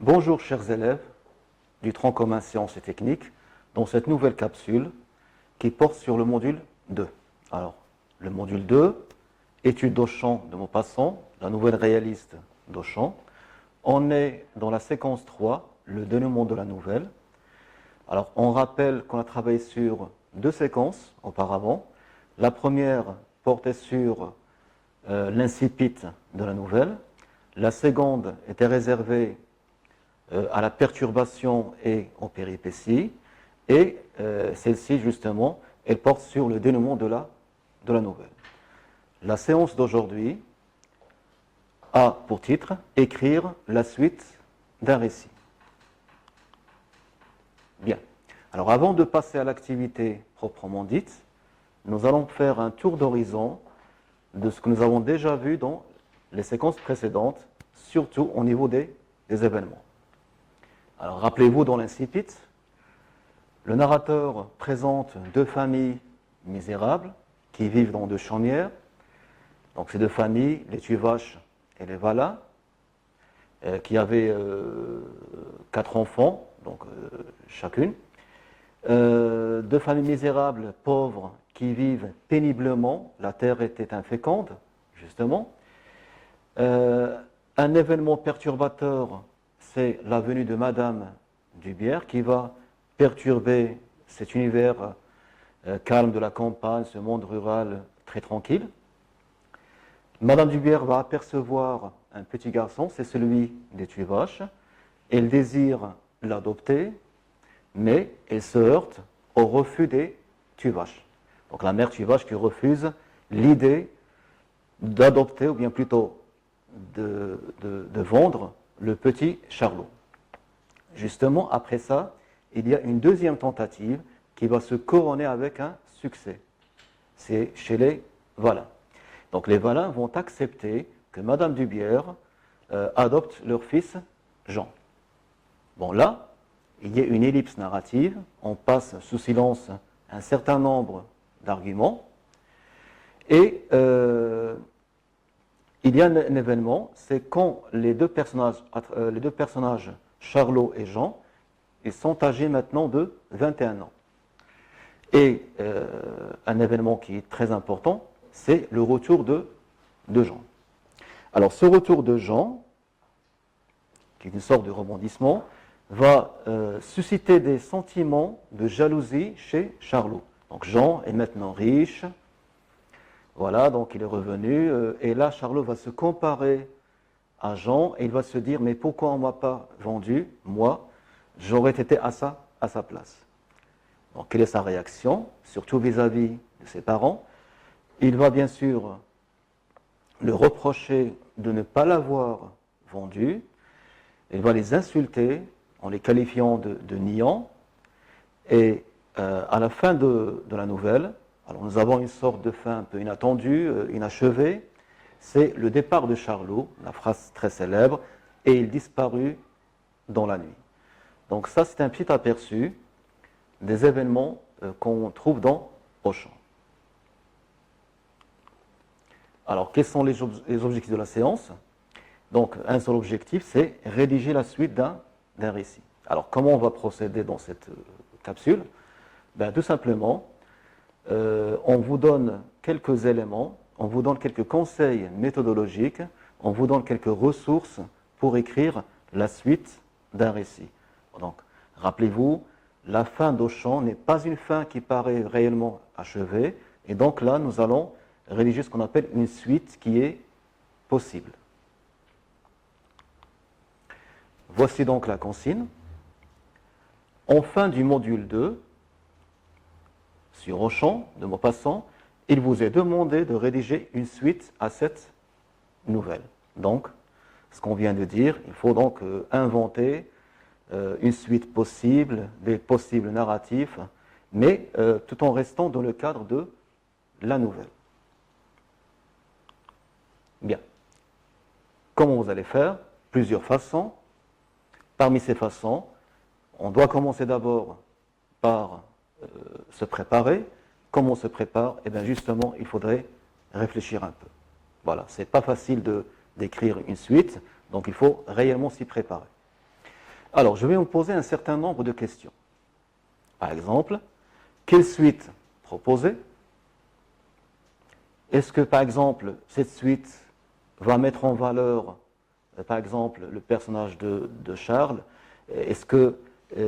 Bonjour chers élèves du tronc commun sciences et techniques dans cette nouvelle capsule qui porte sur le module 2. Alors, le module 2, étude d'Auchan de Maupassant, la nouvelle réaliste d'Auchan. On est dans la séquence 3, le dénouement de la nouvelle. Alors, on rappelle qu'on a travaillé sur deux séquences auparavant. La première portait sur l'incipit de la nouvelle. La seconde était réservée à la perturbation et aux péripéties. Et celle-ci, justement, elle porte sur le dénouement de la nouvelle. La séance d'aujourd'hui a pour titre « Écrire la suite d'un récit ». Bien. Alors, avant de passer à l'activité proprement dite, nous allons faire un tour d'horizon de ce que nous avons déjà vu dans les séquences précédentes, surtout au niveau des événements. Alors, rappelez-vous, dans l'incipit, le narrateur présente deux familles misérables qui vivent dans deux chaumières. Donc, ces deux familles, les Tuvache et les Vala, qui avaient 4 enfants, donc chacune. Deux familles misérables, pauvres, qui vivent péniblement. La terre était inféconde, justement. Un événement perturbateur, c'est la venue de Madame Dubière qui va perturber cet univers calme de la campagne, ce monde rural très tranquille. Madame Dubière va apercevoir un petit garçon, c'est celui des Tuvache. Elle désire l'adopter, mais elle se heurte au refus des Tuvache. Donc la mère Tuvache qui refuse l'idée d'adopter, ou bien plutôt de vendre le petit Charlot. Justement, après ça, il y a une deuxième tentative qui va se couronner avec un succès. C'est chez les Valins. Donc les Valins vont accepter que Madame Dubière adopte leur fils Jean. Bon, là, il y a une ellipse narrative, on passe sous silence un certain nombre d'arguments, et il y a un événement, c'est quand les deux personnages, Charlot et Jean, ils sont âgés maintenant de 21 ans. Et un événement qui est très important, c'est le retour de Jean. Alors ce retour de Jean, qui est une sorte de rebondissement, va susciter des sentiments de jalousie chez Charlot. Donc Jean est maintenant riche, voilà, donc il est revenu, et là Charlot va se comparer à Jean, et il va se dire, mais pourquoi on ne m'a pas vendu, moi, j'aurais été à sa place. Donc quelle est sa réaction, surtout vis-à-vis de ses parents? Il va bien sûr le reprocher de ne pas l'avoir vendu, il va les insulter en les qualifiant de niants, et à la fin de la nouvelle, alors nous avons une sorte de fin un peu inattendue, inachevée, c'est le départ de Charlot, la phrase très célèbre, et il disparut dans la nuit. Donc ça, c'est un petit aperçu des événements qu'on trouve dans Auchan. Alors, quels sont les objectifs de la séance? Donc, un seul objectif, c'est rédiger la suite d'un récit. Alors, comment on va procéder dans cette capsule? Ben, tout simplement, on vous donne quelques éléments, on vous donne quelques conseils méthodologiques, on vous donne quelques ressources pour écrire la suite d'un récit. Donc, rappelez-vous, la fin d'Auchan n'est pas une fin qui paraît réellement achevée, et donc là, nous allons rédiger ce qu'on appelle une suite qui est possible. Voici donc la consigne. En fin du module 2, sur Auchan de Maupassant, il vous est demandé de rédiger une suite à cette nouvelle. Donc, ce qu'on vient de dire, il faut donc inventer une suite possible, des possibles narratifs, mais tout en restant dans le cadre de la nouvelle. Bien. Comment vous allez faire? Plusieurs façons. Parmi ces façons, on doit commencer d'abord par se préparer. Comment on se prépare? Eh bien justement, il faudrait réfléchir un peu. Voilà, c'est pas facile d'écrire une suite, donc il faut réellement s'y préparer. Alors, je vais vous poser un certain nombre de questions. Par exemple, quelle suite proposer? Est-ce que, par exemple, cette suite va mettre en valeur, par exemple, le personnage de Charles? Est-ce que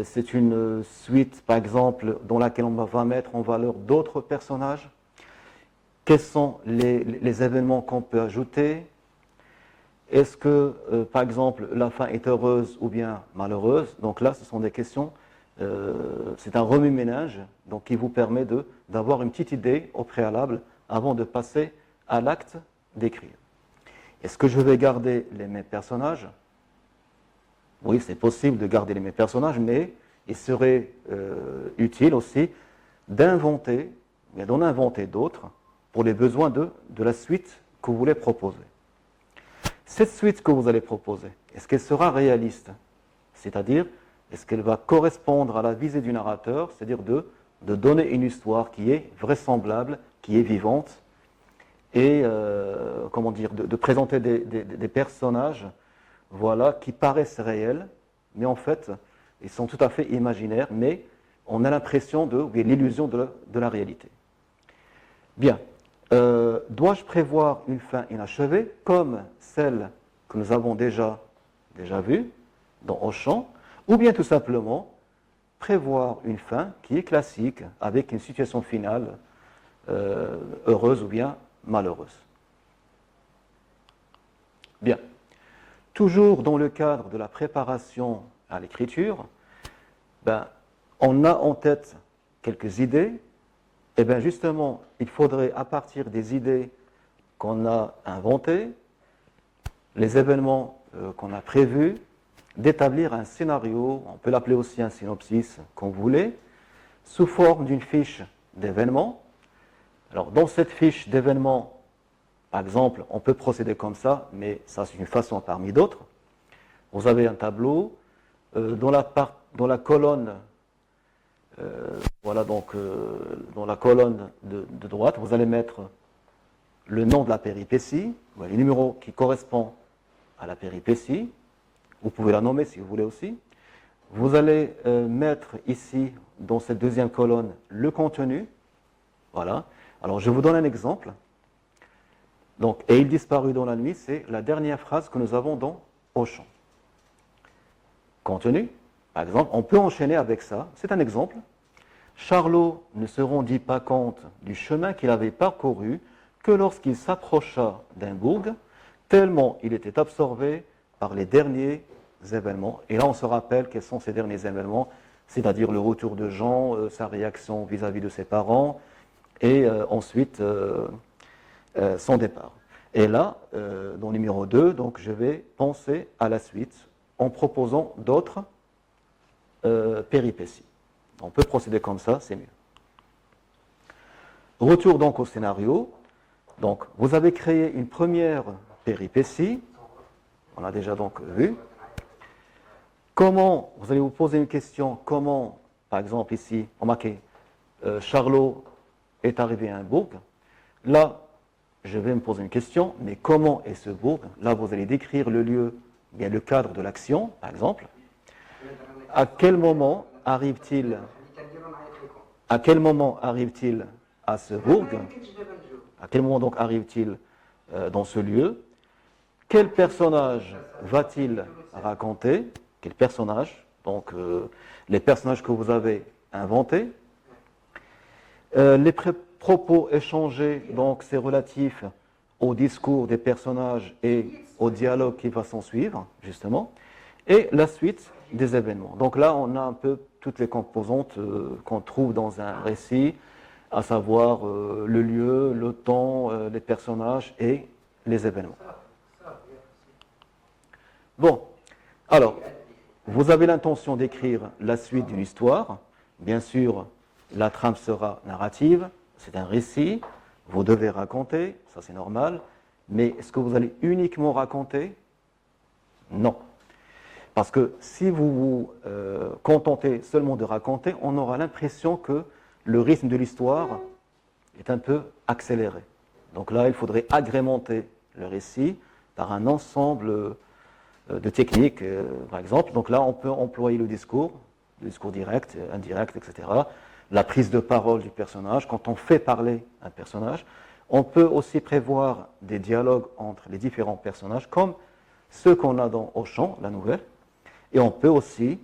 c'est une suite, par exemple, dans laquelle on va mettre en valeur d'autres personnages? Quels sont les événements qu'on peut ajouter? Est-ce que, par exemple, la fin est heureuse ou bien malheureuse? Donc là, ce sont des questions, c'est un remue-ménage donc, qui vous permet d'avoir une petite idée au préalable avant de passer à l'acte d'écrire. Est-ce que je vais garder les mêmes personnages? Oui, c'est possible de garder les mêmes personnages, mais il serait utile aussi d'inventer, d'en inventer d'autres pour les besoins de la suite que vous voulez proposer. Cette suite que vous allez proposer, est-ce qu'elle sera réaliste? C'est-à-dire, est-ce qu'elle va correspondre à la visée du narrateur, c'est-à-dire de donner une histoire qui est vraisemblable, qui est vivante, et comment dire, de présenter des personnages voilà, qui paraissent réels, mais en fait, ils sont tout à fait imaginaires, mais on a l'impression l'illusion de la réalité. Bien. Dois-je prévoir une fin inachevée comme celle que nous avons déjà vue dans Auchan, ou bien tout simplement prévoir une fin qui est classique avec une situation finale heureuse ou bien malheureuse. Bien. Toujours dans le cadre de la préparation à l'écriture, on a en tête quelques idées. Et bien justement, il faudrait, à partir des idées qu'on a inventées, les événements qu'on a prévus, d'établir un scénario, on peut l'appeler aussi un synopsis, comme vous voulez, sous forme d'une fiche d'événements. Alors, dans cette fiche d'événements, par exemple, on peut procéder comme ça, mais ça, c'est une façon parmi d'autres. Vous avez un tableau, dans la colonne voilà, donc dans la colonne de droite, vous allez mettre le nom de la péripétie, le numéro qui correspond à la péripétie. Vous pouvez la nommer si vous voulez aussi. Vous allez mettre ici, dans cette deuxième colonne, le contenu. Voilà. Alors, je vous donne un exemple. Donc, et il disparut dans la nuit, c'est la dernière phrase que nous avons dans Auchan. Contenu. Par exemple, on peut enchaîner avec ça. C'est un exemple. Charlot ne se rendit pas compte du chemin qu'il avait parcouru que lorsqu'il s'approcha d'un bourg, tellement il était absorbé par les derniers événements. Et là, on se rappelle quels sont ces derniers événements, c'est-à-dire le retour de Jean, sa réaction vis-à-vis de ses parents, et ensuite son départ. Et là, dans le numéro 2, donc, je vais penser à la suite en proposant d'autres péripéties. On peut procéder comme ça, c'est mieux. Retour donc au scénario. Donc, vous avez créé une première péripétie. On l'a déjà donc vu. Comment, vous allez vous poser une question, comment, par exemple ici, on marqué Charlot est arrivé à un bourg. Là, je vais me poser une question, mais comment est ce bourg? Là, vous allez décrire le lieu, bien le cadre de l'action, par exemple. À quel moment arrive-t-il à ce bourg? À quel moment donc arrive-t-il dans ce lieu? Quel personnage va-t-il raconter? Quel personnage? Donc, les personnages que vous avez inventés. Les propos échangés, donc c'est relatif au discours des personnages et au dialogue qui va s'en suivre, justement. Et la suite des événements. Donc là, on a un peu toutes les composantes qu'on trouve dans un récit, à savoir le lieu, le temps, les personnages et les événements. Bon, alors, vous avez l'intention d'écrire la suite d'une histoire. Bien sûr, la trame sera narrative, c'est un récit, vous devez raconter, ça c'est normal, mais est-ce que vous allez uniquement raconter? Non. Parce que si vous vous contentez seulement de raconter, on aura l'impression que le rythme de l'histoire est un peu accéléré. Donc là, il faudrait agrémenter le récit par un ensemble de techniques, par exemple. Donc là, on peut employer le discours direct, indirect, etc. La prise de parole du personnage, quand on fait parler un personnage. On peut aussi prévoir des dialogues entre les différents personnages, comme ceux qu'on a dans Auchan, la nouvelle. Et on peut aussi,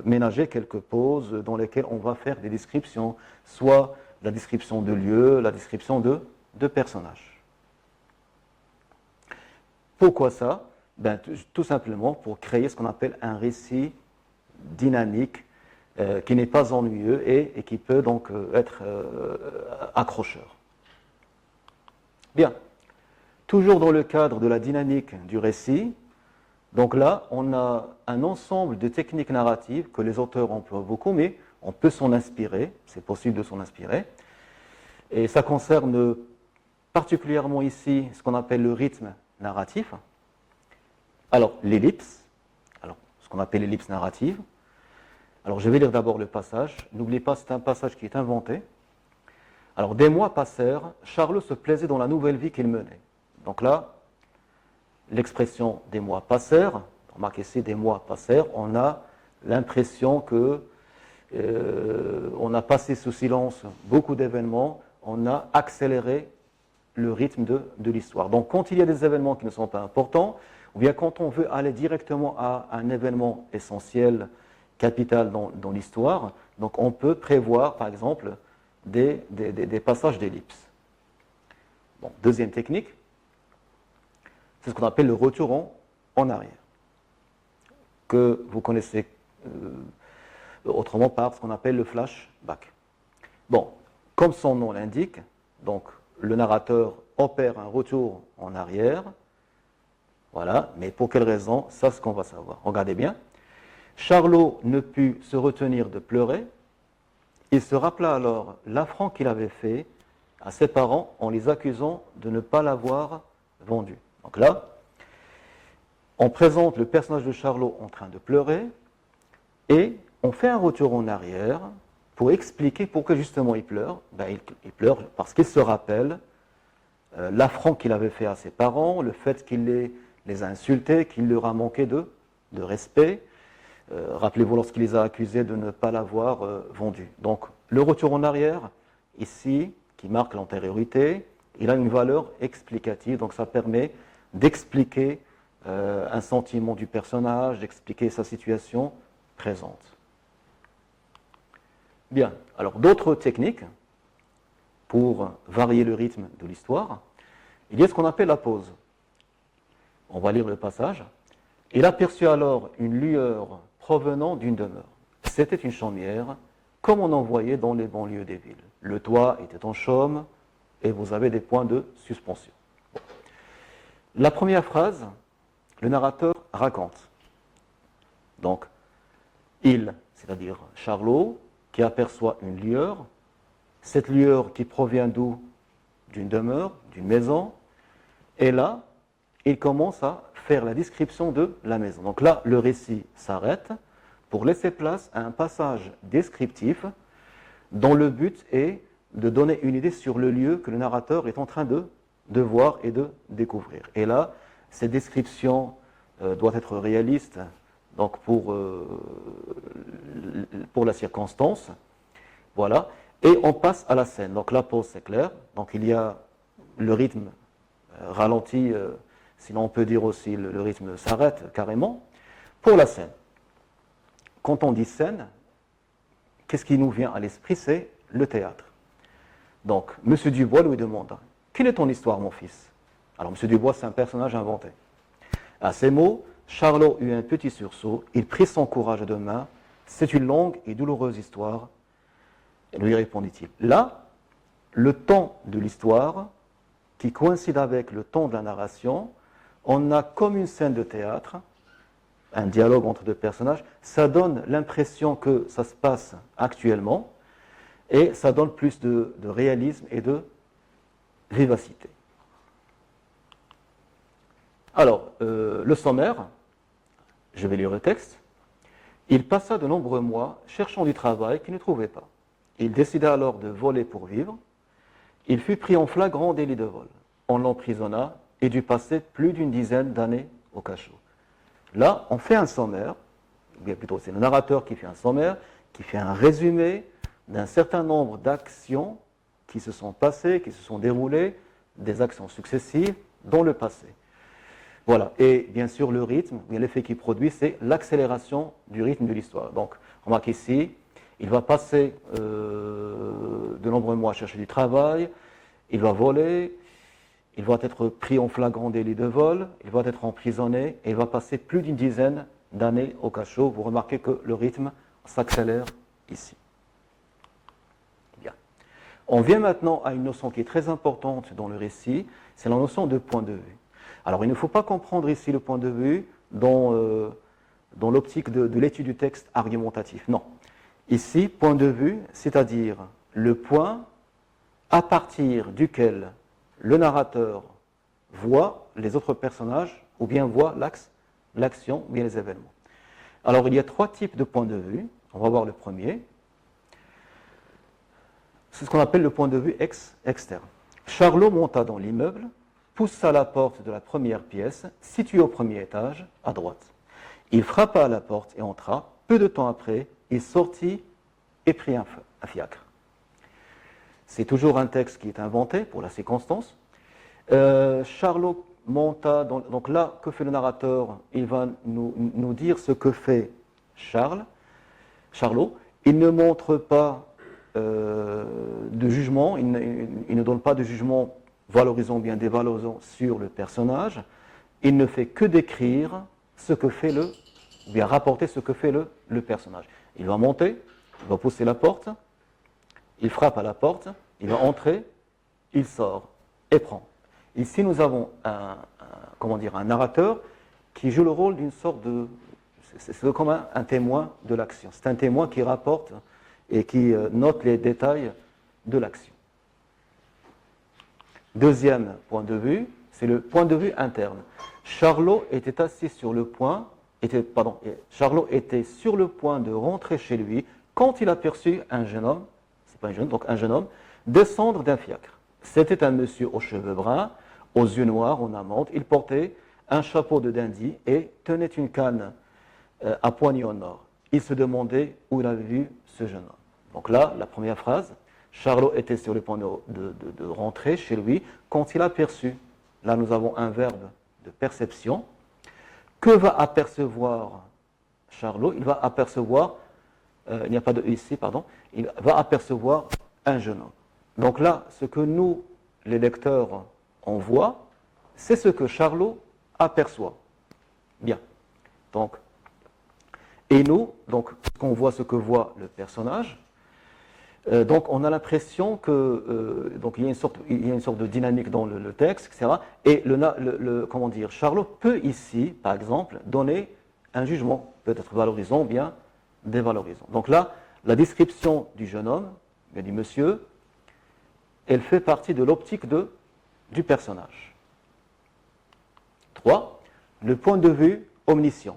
ménager quelques pauses dans lesquelles on va faire des descriptions, soit la description de lieux, la description de personnages. Pourquoi ça? Tout simplement pour créer ce qu'on appelle un récit dynamique, qui n'est pas ennuyeux et qui peut donc être accrocheur. Bien. Toujours dans le cadre de la dynamique du récit, donc là, on a un ensemble de techniques narratives que les auteurs emploient beaucoup, mais on peut s'en inspirer, c'est possible de s'en inspirer. Et ça concerne particulièrement ici ce qu'on appelle le rythme narratif. Alors, l'ellipse, ce qu'on appelle l'ellipse narrative. Alors, je vais lire d'abord le passage. N'oubliez pas, c'est un passage qui est inventé. Alors, des mois passèrent, Charlot se plaisait dans la nouvelle vie qu'il menait. Donc là, l'expression des mois passèrent, remarquez ici, des mois passèrent, on a l'impression que on a passé sous silence beaucoup d'événements, on a accéléré le rythme de l'histoire. Donc, quand il y a des événements qui ne sont pas importants, ou bien quand on veut aller directement à un événement essentiel, capital dans l'histoire, donc on peut prévoir, par exemple, des passages d'ellipse. Bon, deuxième technique, c'est ce qu'on appelle le retour en arrière, que vous connaissez autrement par ce qu'on appelle le flashback. Bon, comme son nom l'indique, donc le narrateur opère un retour en arrière, voilà, mais pour quelle raison? Ça, c'est ce qu'on va savoir. Regardez bien. Charlot ne put se retenir de pleurer. Il se rappela alors l'affront qu'il avait fait à ses parents en les accusant de ne pas l'avoir vendu. Donc là, on présente le personnage de Charlot en train de pleurer et on fait un retour en arrière pour expliquer pourquoi justement il pleure. Il pleure parce qu'il se rappelle l'affront qu'il avait fait à ses parents, le fait qu'il les a insultés, qu'il leur a manqué de respect. Rappelez-vous lorsqu'il les a accusés de ne pas l'avoir vendu. Donc le retour en arrière, ici, qui marque l'antériorité, il a une valeur explicative, donc ça permet d'expliquer un sentiment du personnage, d'expliquer sa situation présente. Bien, alors d'autres techniques pour varier le rythme de l'histoire, il y a ce qu'on appelle la pause. On va lire le passage. Il aperçut alors une lueur provenant d'une demeure. C'était une chaumière, comme on en voyait dans les banlieues des villes. Le toit était en chaume et vous avez des points de suspension. La première phrase, le narrateur raconte. Donc, il, c'est-à-dire Charlot, qui aperçoit une lueur, cette lueur qui provient d'où? D'une demeure, d'une maison, et là, il commence à faire la description de la maison. Donc là, le récit s'arrête pour laisser place à un passage descriptif dont le but est de donner une idée sur le lieu que le narrateur est en train de voir et de découvrir. Et là, cette description doit être réaliste, donc pour la circonstance. Voilà. Et on passe à la scène. Donc la pause, c'est clair. Donc il y a le rythme ralenti, sinon on peut dire aussi le rythme s'arrête carrément. Pour la scène. Quand on dit scène, qu'est-ce qui nous vient à l'esprit? C'est le théâtre. Donc, M. Dubois lui demande « Quelle est ton histoire, mon fils ?» Alors, M. Dubois, c'est un personnage inventé. À ces mots, Charlot eut un petit sursaut. Il prit son courage à deux mains. « C'est une longue et douloureuse histoire. » Lui répondit-il. Là, le temps de l'histoire, qui coïncide avec le temps de la narration, on a comme une scène de théâtre, un dialogue entre deux personnages, ça donne l'impression que ça se passe actuellement, et ça donne plus de réalisme et de vivacité. Alors, le sommaire, je vais lire le texte. Il passa de nombreux mois cherchant du travail qu'il ne trouvait pas. Il décida alors de voler pour vivre. Il fut pris en flagrant délit de vol. On l'emprisonna et dû passer plus d'une dizaine d'années au cachot. Là, on fait un sommaire, ou bien plutôt c'est le narrateur qui fait un sommaire, qui fait un résumé d'un certain nombre d'actions qui se sont passées, qui se sont déroulées, des actions successives dans le passé. Voilà, et bien sûr le rythme, l'effet qu'il produit, c'est l'accélération du rythme de l'histoire. Donc, remarque ici, il va passer de nombreux mois à chercher du travail, il va voler, il va être pris en flagrant délit de vol, il va être emprisonné, et il va passer plus d'une dizaine d'années au cachot. Vous remarquez que le rythme s'accélère ici. Bien. On vient maintenant à une notion qui est très importante dans le récit, c'est la notion de point de vue. Alors, il ne faut pas comprendre ici le point de vue dans l'optique de l'étude du texte argumentatif. Non. Ici, point de vue, c'est-à-dire le point à partir duquel le narrateur voit les autres personnages ou bien voit l'action ou bien les événements. Alors, il y a trois types de points de vue. On va voir le premier. C'est ce qu'on appelle le point de vue externe. Charlot monta dans l'immeuble, poussa la porte de la première pièce, située au premier étage, à droite. Il frappa à la porte et entra. Peu de temps après, il sortit et prit un fiacre. C'est toujours un texte qui est inventé pour la circonstance. Charlot monta, donc là, que fait le narrateur? Il va nous dire ce que fait Charlot. Il ne montre pas de jugement, il ne donne pas de jugement valorisant ou bien dévalorisant sur le personnage. Il ne fait que décrire ce que fait ou bien rapporter ce que fait le personnage. Il va monter, il va pousser la porte, il frappe à la porte, il va entrer, il sort et prend. Ici, nous avons un narrateur qui joue le rôle d'une sorte de... C'est comme un témoin de l'action. C'est un témoin qui rapporte et qui note les détails de l'action. Deuxième point de vue, c'est le point de vue interne. Charlot était assis sur le point, Charlot était sur le point de rentrer chez lui quand il aperçut un jeune homme, c'est pas un jeune, donc un jeune homme, descendre d'un fiacre. C'était un monsieur aux cheveux bruns, aux yeux noirs, en amande. Il portait un chapeau de dandy et tenait une canne à poignée en or. Il se demandait où il avait vu ce jeune homme. Donc là, la première phrase, Charlot était sur le point de rentrer chez lui quand il aperçut. Là, nous avons un verbe de perception. Que va apercevoir Charlot? Il va apercevoir, il n'y a pas de ici, pardon, il va apercevoir un jeune homme. Donc là, ce que nous, les lecteurs, on voit, c'est ce que Charlot aperçoit. Bien. Donc, et nous, donc, on voit ce que voit le personnage. Donc, on a l'impression que donc il y a une sorte de dynamique dans le texte, etc. Et comment dire, Charlot peut ici, par exemple, donner un jugement, peut-être valorisant ou bien dévalorisant. Donc là, la description du jeune homme, du monsieur, elle fait partie de l'optique du personnage. 3. Le point de vue omniscient.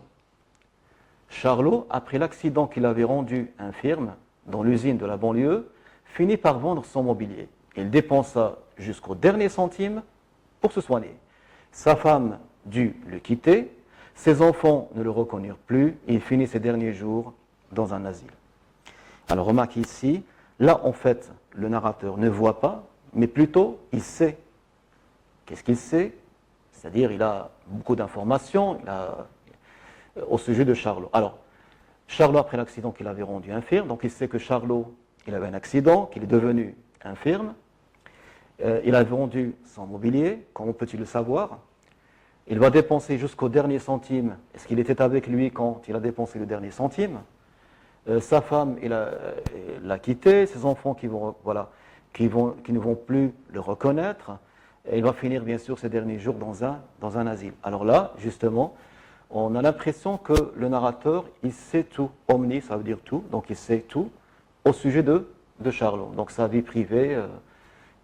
Charlot, après l'accident qu'il avait rendu infirme dans l'usine de la banlieue, finit par vendre son mobilier. Il dépensa jusqu'au dernier centime pour se soigner. Sa femme dut le quitter, ses enfants ne le reconnurent plus, et il finit ses derniers jours dans un asile. Alors remarque ici, là en fait, le narrateur ne voit pas, mais plutôt il sait. Qu'est-ce qu'il sait? C'est-à-dire il a beaucoup d'informations au sujet de Charlot. Alors, Charlot, après l'accident qu'il avait rendu infirme, donc il sait que Charlot, il avait un accident, qu'il est devenu infirme. Il a vendu son mobilier, comment peut-il le savoir? Il va dépenser jusqu'au dernier centime. Est-ce qu'il était avec lui quand il a dépensé le dernier centime? Sa femme, il l'a quitté, ses enfants qui ne vont plus le reconnaître. Et il va finir, bien sûr, ses derniers jours dans un asile. Alors là, justement, on a l'impression que le narrateur, il sait tout. Omni, ça veut dire tout, donc il sait tout au sujet de Charlot. Donc sa vie privée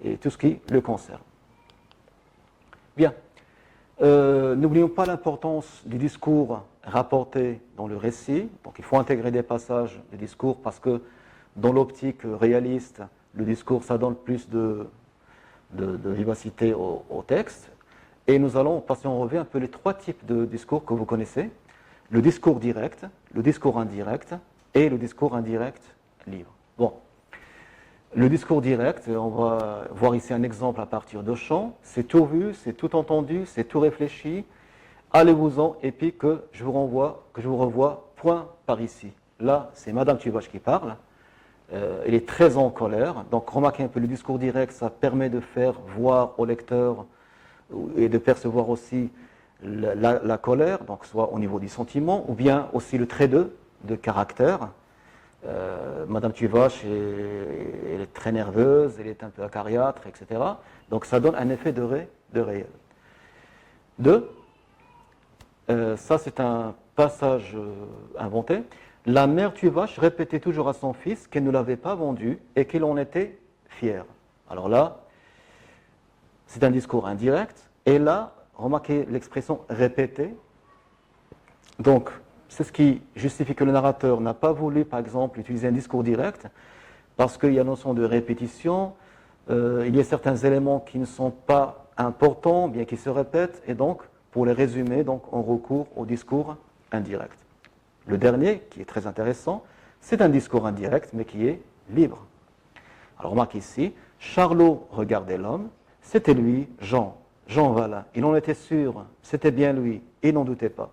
et tout ce qui le concerne. Bien. N'oublions pas l'importance du discours rapporté dans le récit. Donc il faut intégrer des passages de discours parce que dans l'optique réaliste, le discours, ça donne plus de vivacité au texte. Et nous allons passer en revue un peu les trois types de discours que vous connaissez. Le discours direct, le discours indirect et le discours indirect libre. Bon. Le discours direct, on va voir ici un exemple à partir de Champ. C'est tout vu, c'est tout entendu, c'est tout réfléchi. Allez-vous-en, et puis que je vous revois point par ici. Là, c'est Madame Tuvache qui parle. Elle est très en colère. Donc, remarquez un peu le discours direct, ça permet de faire voir au lecteur et de percevoir aussi la colère, donc soit au niveau du sentiment, ou bien aussi le trait de caractère. Madame Tuvache, elle est très nerveuse, elle est un peu acariâtre, etc. Donc ça donne un effet de réel. Ça c'est un passage inventé. La mère Tuvache répétait toujours à son fils qu'elle ne l'avait pas vendu et qu'il en était fier. Alors là, c'est un discours indirect. Et là, remarquez l'expression répéter. Donc, c'est ce qui justifie que le narrateur n'a pas voulu, par exemple, utiliser un discours direct, parce qu'il y a la notion de répétition, il y a certains éléments qui ne sont pas importants, bien qu'ils se répètent, et donc, pour les résumer, donc, on recourt au discours indirect. Le dernier, qui est très intéressant, c'est un discours indirect, mais qui est libre. Alors, remarque ici, Charlot regardait l'homme, c'était lui, Jean Valin. Il en était sûr, c'était bien lui, il n'en doutait pas.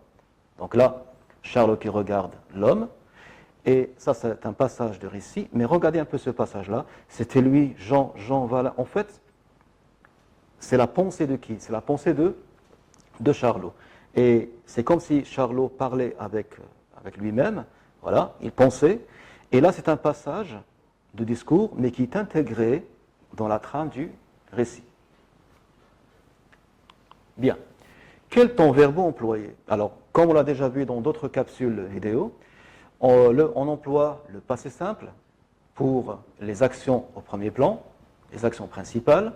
Donc là, Charlot qui regarde l'homme, et ça c'est un passage de récit, mais regardez un peu ce passage-là, c'était lui, Jean Valin. En fait, c'est la pensée de qui? C'est la pensée de Charlot. Et c'est comme si Charlot parlait avec lui-même, voilà, il pensait, et là c'est un passage de discours, mais qui est intégré dans la trame du récit. Bien. Quel temps verbaux employer? Alors, comme on l'a déjà vu dans d'autres capsules vidéo, on emploie le passé simple pour les actions au premier plan, les actions principales,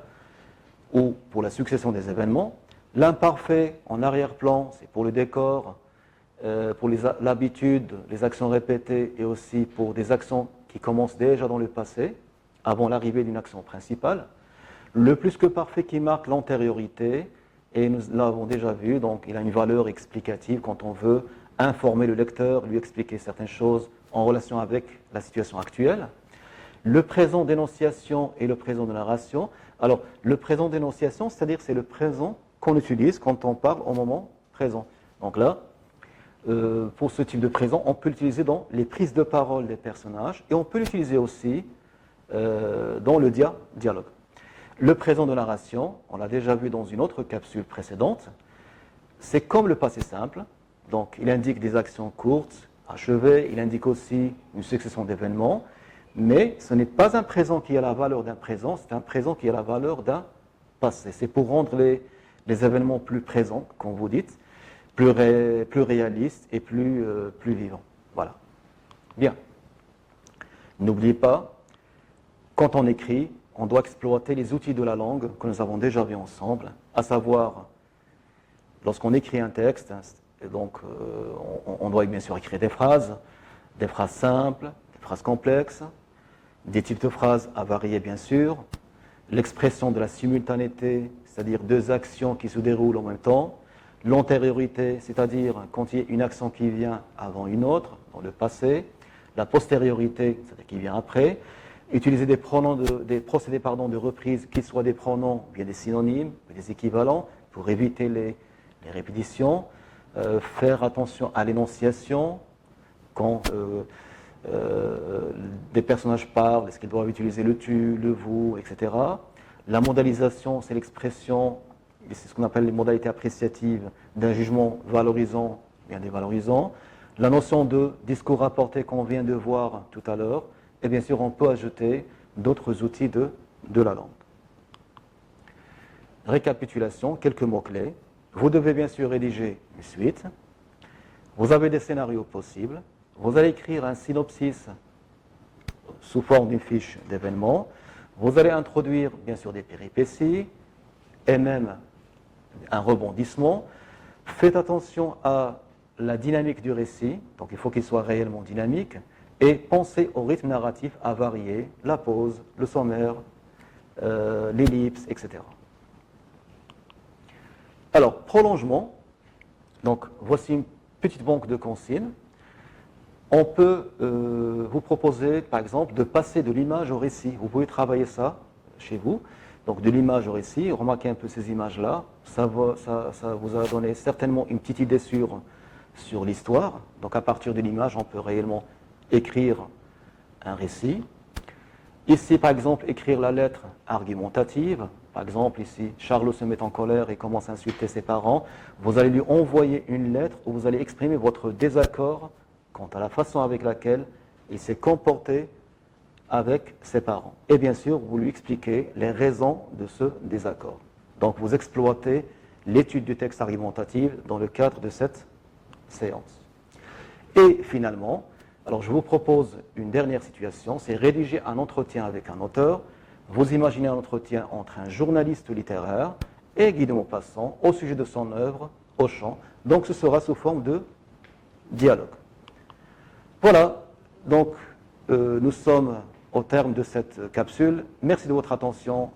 ou pour la succession des événements. L'imparfait en arrière-plan, c'est pour le décor, pour l'habitude, les actions répétées, et aussi pour des actions qui commencent déjà dans le passé, avant l'arrivée d'une action principale. Le plus que parfait qui marque l'antériorité, et nous l'avons déjà vu, donc il a une valeur explicative quand on veut informer le lecteur, lui expliquer certaines choses en relation avec la situation actuelle. Le présent d'énonciation et le présent de narration. Alors, le présent d'énonciation, c'est-à-dire c'est le présent qu'on utilise quand on parle au moment présent. Donc là, pour ce type de présent, on peut l'utiliser dans les prises de parole des personnages et on peut l'utiliser aussi dans le dialogue. Le présent de narration, on l'a déjà vu dans une autre capsule précédente, c'est comme le passé simple, donc il indique des actions courtes, achevées, il indique aussi une succession d'événements, mais ce n'est pas un présent qui a la valeur d'un présent, c'est un présent qui a la valeur d'un passé. C'est pour rendre les événements plus présents, comme vous dites, plus réalistes et plus vivants. Voilà. Bien. N'oubliez pas, quand on écrit, on doit exploiter les outils de la langue que nous avons déjà vus ensemble, à savoir, lorsqu'on écrit un texte, donc on doit bien sûr écrire des phrases simples, des phrases complexes, des types de phrases à varier bien sûr, l'expression de la simultanéité, c'est-à-dire deux actions qui se déroulent en même temps, l'antériorité, c'est-à-dire quand il y a une action qui vient avant une autre, dans le passé, la postériorité, c'est-à-dire qui vient après, utiliser des procédés de reprise, qu'ils soient des pronoms, bien des synonymes, des équivalents, pour éviter les répétitions, faire attention à l'énonciation, quand des personnages parlent, est-ce qu'ils doivent utiliser le tu, le vous, etc. La modalisation, c'est l'expression, c'est ce qu'on appelle les modalités appréciatives d'un jugement valorisant, bien dévalorisant. La notion de discours rapporté qu'on vient de voir tout à l'heure, et bien sûr, on peut ajouter d'autres outils de la langue. Récapitulation, quelques mots-clés. Vous devez bien sûr rédiger une suite. Vous avez des scénarios possibles. Vous allez écrire un synopsis sous forme d'une fiche d'événements. Vous allez introduire bien sûr des péripéties et même un rebondissement. Faites attention à la dynamique du récit, donc il faut qu'il soit réellement dynamique. Et pensez au rythme narratif à varier, la pause, le sommaire, l'ellipse, etc. Alors, prolongement. Donc, voici une petite banque de consignes. On peut vous proposer, par exemple, de passer de l'image au récit. Vous pouvez travailler ça chez vous. Donc, de l'image au récit. Remarquez un peu ces images-là. Ça vous a donné certainement une petite idée sur l'histoire. Donc, à partir de l'image, on peut réellement écrire un récit. Ici, par exemple, écrire la lettre argumentative. Par exemple, ici, Charles se met en colère et commence à insulter ses parents. Vous allez lui envoyer une lettre où vous allez exprimer votre désaccord quant à la façon avec laquelle il s'est comporté avec ses parents. Et bien sûr, vous lui expliquez les raisons de ce désaccord. Donc, vous exploitez l'étude du texte argumentatif dans le cadre de cette séance. Et finalement, alors je vous propose une dernière situation, c'est rédiger un entretien avec un auteur. Vous imaginez un entretien entre un journaliste littéraire et Guy de Maupassant au sujet de son œuvre, au chant. Donc ce sera sous forme de dialogue. Voilà, donc nous sommes au terme de cette capsule. Merci de votre attention.